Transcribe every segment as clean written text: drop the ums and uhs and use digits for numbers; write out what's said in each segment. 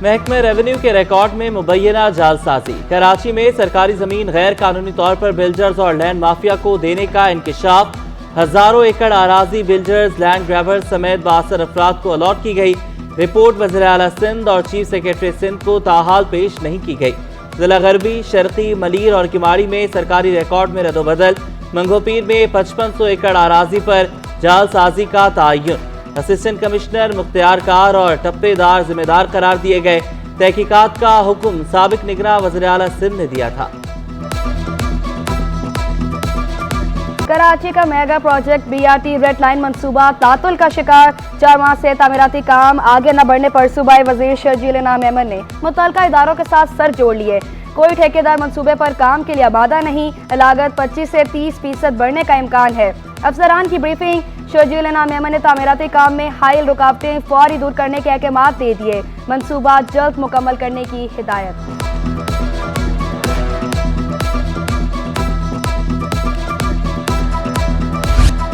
महकमे रेवेन्यू के रिकॉर्ड में मुबैना जालसाजी। कराची में सरकारी जमीन गैर कानूनी तौर पर बिल्डर्स और लैंड माफिया को देने का इंकशाफ। हजारों एकड़ आराजी बिल्डर्स, लैंड ग्रैबर्स समेत 62 अफराद को अलॉट की गई। रिपोर्ट वज़ीर आला सिंध और चीफ सेक्रेटरी सिंध को ताहाल पेश नहीं की गई। जिला गरबी, शर्की, मलीर और किमाड़ी में सरकारी रिकॉर्ड में रद्दोबदल। मंगोपीर में 5500 एकड़ आराजी पर जालसाजी का तयन। असिस्टेंट कमिश्नर मुख्तियार कार और टप्पेदार जिम्मेदार करार दिए गए। तहकीकात का हुक्म साबिक निगरां वज़ीर आला सिंध ने दिया था। कराची का mega project BRT red line मंसूबा तातुल का शिकार। 4 माह से तामीराती काम आगे न बढ़ने पर सूबाई वजीर शर्जील इनाम मेमन ने मुतल्लिका इदारों के साथ सर जोड़ लिए। कोई ठेकेदार मंसूबे पर काम के लिए आबादा नहीं। लागत 25 से 30% बढ़ने का इम्कान है। अफसरान की ब्रीफिंग। शर्जील इनाम मेमन ने तामीराती काम में हाइल रुकावटें फौरी दूर करने के अहकाम दे दिए। मंसूबा जल्द मुकम्मल करने की हिदायत।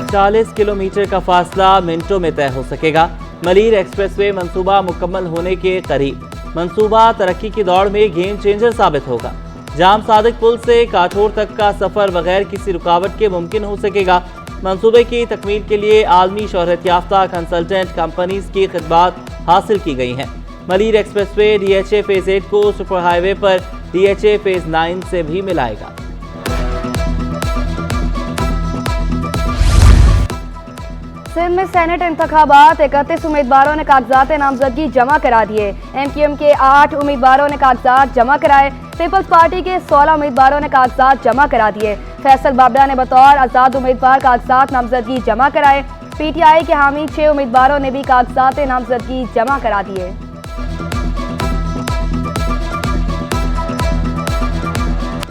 40 किलोमीटर का फासला मिनटों में तय हो सकेगा। मलीर एक्सप्रेसवे मंसूबा मुकम्मल होने के करीब। मंसूबा तरक्की की दौड़ में गेम चेंजर साबित होगा। जाम सादिक पुल से काठोर तक का सफर बगैर किसी रुकावट के मुमकिन हो सकेगा। मंसूबे की तकमील के लिए आलमी शोहरत याफ्ता कंसल्टेंट कंपनीज की खिदमात हासिल की गई हैं। मलीर एक्सप्रेसवे DHA फेज 8 को सुपर हाईवे पर DHA फेज 9 से भी मिलाएगा। सिंध में सेनेट इंतखाबात। 31 उम्मीदवारों ने कागजात नामजदगी जमा करा दिए। MQM के 8 उम्मीदवारों ने कागजात जमा कराए। पीपल्स पार्टी के 16 उम्मीदवारों ने कागजात जमा करा दिए। फैसल बाबड़ा ने बतौर आज़ाद उम्मीदवार कागजात नामजदगी जमा कराए। PTI के हामी 6 उम्मीदवारों ने भी कागजात नामजदगी जमा करा दिए।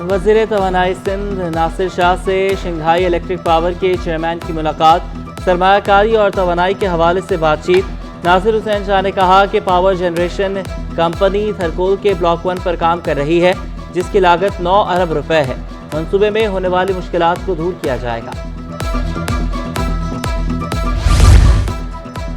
वज़ीर तवानाई सिंध नासिर शाह से शंघाई इलेक्ट्रिक पावर के चेयरमैन की मुलाकात। सरमायाकारी और तवानाई के हवाले से बातचीत। नासिर हुसैन शाह ने कहा कि पावर जनरेशन कंपनी थरकोल के ब्लॉक 1 पर काम कर रही है, जिसकी लागत 9 अरब रुपए है। मंसूबे में होने वाली मुश्किलात को दूर किया जाएगा।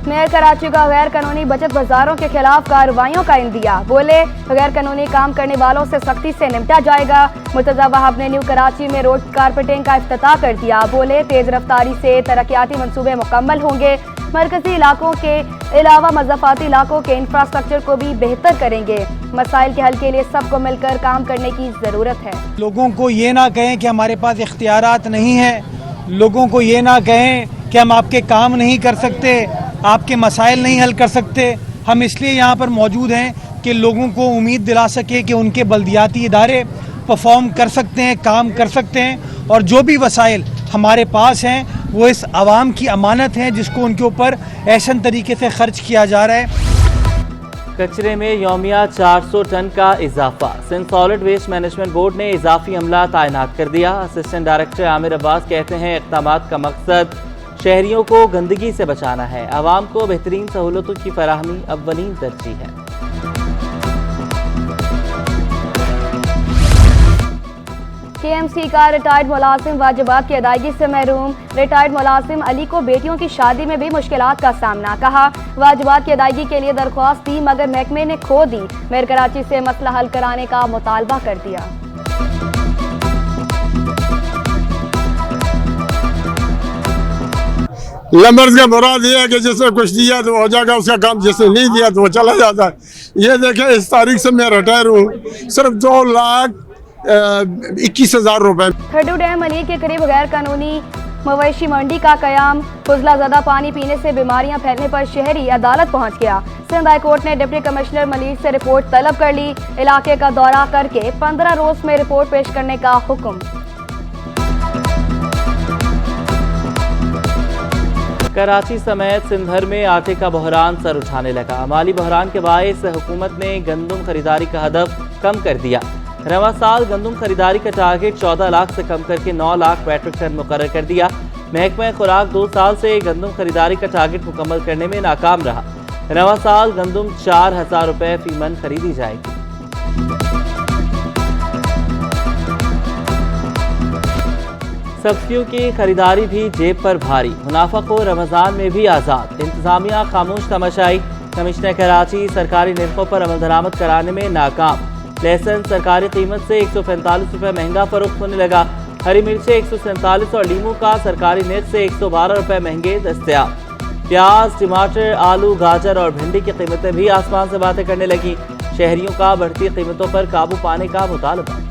मेयर कराची का गैर कानूनी बचत बाजारों के खिलाफ कार्रवाइयों का इंदिया। बोले, गैर कानूनी काम करने वालों से सख्ती से निपटा जाएगा। मुर्तजा वहाब ने न्यू कराची में रोड कारपेटिंग का इफ्तिताह कर दिया। बोले, तेज रफ्तारी से तरक्याती मंसूबे मुकम्मल होंगे। मरकजी इलाकों के अलावा मज़ाफ़ाती इलाकों के इंफ्रास्ट्रक्चर को भी बेहतर करेंगे। मसाइल के हल के लिए सबको मिलकर काम करने की ज़रूरत है। लोगों को ये ना कहें कि हमारे पास इख्तियारात नहीं है। लोगों को ये ना कहें कि हम आपके काम नहीं कर सकते, आपके मसाइल नहीं हल कर सकते। हम इसलिए यहाँ पर मौजूद हैं कि लोगों को उम्मीद दिला सके कि उनके बल्दियाती इदारे परफॉर्म कर सकते हैं, काम कर सकते हैं, और जो भी वसाइल हमारे पास हैं वो इस आवाम की अमानत है, जिसको उनके ऊपर ऐसन तरीके से खर्च किया जा रहा है। कचरे में यौमिया 400 टन का इजाफा। Sindh solid waste management board ने इजाफी अमला तैनात कर दिया। असिस्टेंट डायरेक्टर आमिर अब्बास कहते हैं, इक़दामात का मकसद शहरियों को गंदगी से बचाना है। आवाम को बेहतरीन सहूलतों की फराहमी अव्वलीन तरजीह है। KMC का रिटायर्ड मुलाजिम वाजिबात की अदायगी से महरूम। रिटायर्ड मुलाजिम अली को बेटियों की शादी में भी मुश्किलात का सामना। कहा, वाजिबात की अदायगी के लिए दरख्वास्त दी मगर महकमे ने खो दी। मेयर कराची से मसला हल कराने का मुतालबा कर दिया। लंबर्स का मुराद ये है कि जिसने कुछ दिया तो हो जाएगा उसका काम, जिसने नहीं दिया तो वो चला जाता है। ये देखें, इस तारीख से मैं रिटायर हूँ, सिर्फ 2,21,000 रुपए। थर्डू डैम मलीर के करीब गैर कानूनी मवेशी मंडी का कयाम। फुजला ज़्यादा पानी पीने से बीमारियां फैलने पर शहरी अदालत पहुंच गया। सिंध हाई कोर्ट ने डिप्टी कमिश्नर मलीर से रिपोर्ट तलब कर ली। इलाके का दौरा करके 15 रोज में रिपोर्ट पेश करने का हुक्म। कराची समेत सिंध भर में आटे का बहरान सर उठाने लगा। माली बहरान के बायस हुकूमत ने गंदम खरीदारी का हदफ कम कर दिया। रवां साल गंदम खरीदारी का टारगेट 14 लाख से कम करके 9 लाख मैट्रिक टन मुकर्रर कर दिया। महकमा खुराक 2 साल से गंदम खरीदारी का टारगेट मुकम्मल करने में नाकाम रहा। रवां साल गंदम 4,000 रुपए फी मन खरीदी जाएगी। सब्जियों की खरीदारी भी जेब पर भारी। मुनाफा को रमजान में भी आज़ाद। इंतजामिया खामोश तमाशाई। कमिश्नर कराची सरकारी निर्खों पर अमल दरामद कराने में नाकाम। लहसुन सरकारी कीमत से 145 रुपये महंगा फरोख्त होने लगा। हरी मिर्चें 147 और लीमू का सरकारी निर्ख से 112 रुपये महंगे दस्तयाब। प्याज, टमाटर, आलू, गाजर और भिंडी की कीमतें भी आसमान से बातें करने लगी। शहरियों का बढ़ती कीमतों पर काबू पाने का मुतालबा।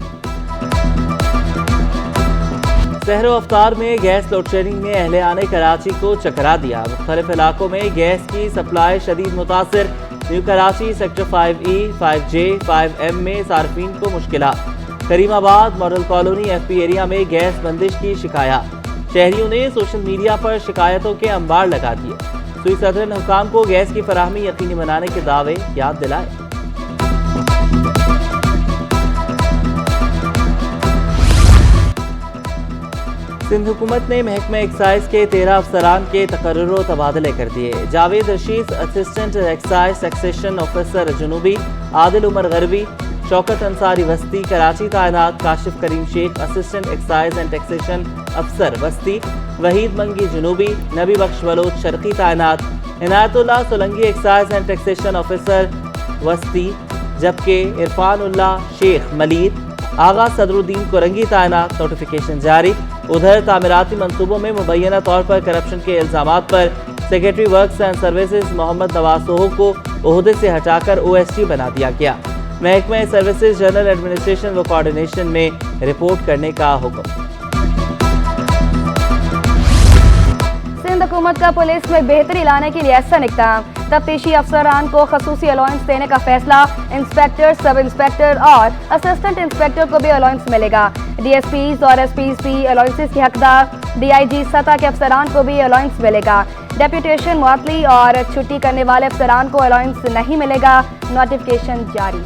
शहर अफ्तार में गैस लोड शेडिंग ने अहले आने कराची को चकरा दिया। मुख्तलिफ इलाकों में गैस की सप्लाई शदीद मुतासिर। New Karachi sector 5E, 5J, 5M में सार्फिन को मुश्किलात। Karimabad model colony FP area में गैस बंदिश की शिकायत। शहरियों ने सोशल मीडिया पर शिकायतों के अंबार लगा दिए। सुई सदर ने हुकाम को गैस की फराहमी यकीनी बनाने के दावे याद दिलाए। सिंध हुकूमत ने महकमा एक्साइज के 13 अफसरान के तकर्रुर तबादले कर दिए। Javed Rashid assistant excise taxation officer जनूबी, आदिल उमर गरबी, शौकत अंसारी वस्ती कराची तैनात, Kashif Karim Sheikh assistant excise and taxation अफसर वस्ती, वहीद मंगी जनूबी, नबी बख्श बलोच शर्की तैनात, Inayatullah Solangi excise and taxation officer वस्ती, जबकि इरफानुल्लाह शेख मलीद, आगा सदरुद्दीन कोरंगी तैनात। नोटिफिकेशन जारी। उधर तामीराती मंसूबों में मुबैना तौर पर करप्शन के इल्जामात पर secretary works and services Mohammad Nawaz Soho को ओहदे से हटाकर OSD बना दिया गया। महकमा सर्विसेज जनरल एडमिनिस्ट्रेशन व कोऑर्डिनेशन में रिपोर्ट करने का हुक्म। सिंध हुकूमत का पुलिस में बेहतरी लाने के लिए ऐसा इक़दाम। तफ्तीशी अफसरान को खसूसी अलाउंस देने का फैसला। इंस्पेक्टर, सब इंस्पेक्टर और असिस्टेंट इंस्पेक्टर को भी अलाउंस मिलेगा। DSPs और SPs भी अलाउंसेस के हकदार। DIG सतह के अफसरान को भी अलाउंस मिलेगा। डेप्यूटेशन, मुअत्तली और छुट्टी करने वाले अफसरान को अलाउंस नहीं मिलेगा। नोटिफिकेशन जारी।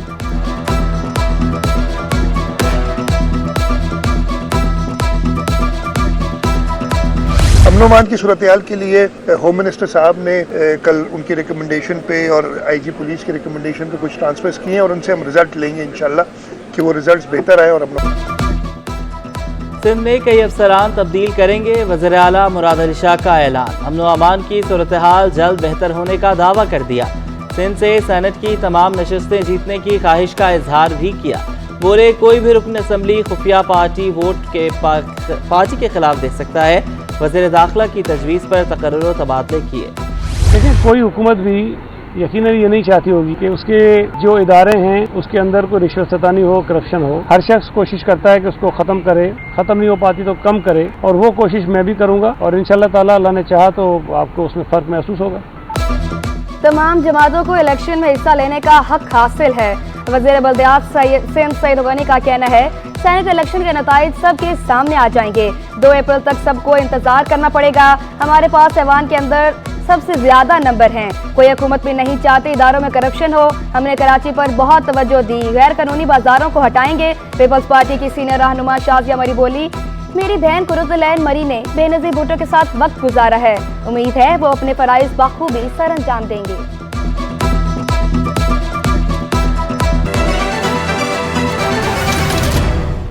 अमन-ओ-अमान की सूरत-ए-हाल के लिए होम मिनिस्टर साहब ने कल उनकी रिकमेंडेशन पे और IG पुलिस की रिकमेंडेशन पे कुछ ट्रांसफर्स किए हैं और उनसे हम रिजल्ट लेंगे इंशाल्लाह कि वो रिजल्ट्स बेहतर आए। और सिंध में कई अफसरान तब्दील करेंगे। वज़ीर आला मुराद अली शाह का ऐलान। अमन व अमान की सूरत हाल जल्द बेहतर होने का दावा कर दिया। सिंध से सेनेट की तमाम नशस्तें जीतने की ख्वाहिश का इजहार भी किया। बोले कोई भी रुकन असम्बली खुफिया पार्टी वोट के पार्टी के खिलाफ दे सकता है। वज़ीर दाखिला की तजवीज़ पर तकर्रुर तबादले किए। लेकिन कोई हुकूमत भी यकीनन ये नहीं चाहती होगी कि उसके जो इदारे हैं उसके अंदर कोई रिश्वत सतानी हो, करप्शन हो। हर शख्स कोशिश करता है कि उसको ख़त्म करे, ख़त्म नहीं हो पाती तो कम करे, और वो कोशिश मैं भी करूँगा और इंशाअल्लाह ताला अल्लाह ने चाहा तो आपको उसमें फ़र्क महसूस होगा। तमाम जमातों को इलेक्शन में हिस्सा लेने का हक हासिल है। वज़ीर बल्दियात सिंध सईद गनी का कहना है सेनेट इलेक्शन के नताइज सबके सामने आ जाएंगे। 2 अप्रैल तक सबको इंतजार करना पड़ेगा। हमारे पास ऐवान के अंदर सबसे ज्यादा नंबर हैं। कोई हुकूमत भी नहीं चाहती इदारों में करप्शन हो। हमने कराची पर बहुत तवज्जो दी। गैर कानूनी बाजारों को हटाएंगे। पीपल्स पार्टी की सीनियर रहनुमा शाजिया मरी बोली, मेरी बहन कुरुतुलैन मरी ने बेनज़ीर भुट्टो के साथ वक्त गुजारा है। उम्मीद है वो अपने फराइज बखूबी सर अंजाम देंगे।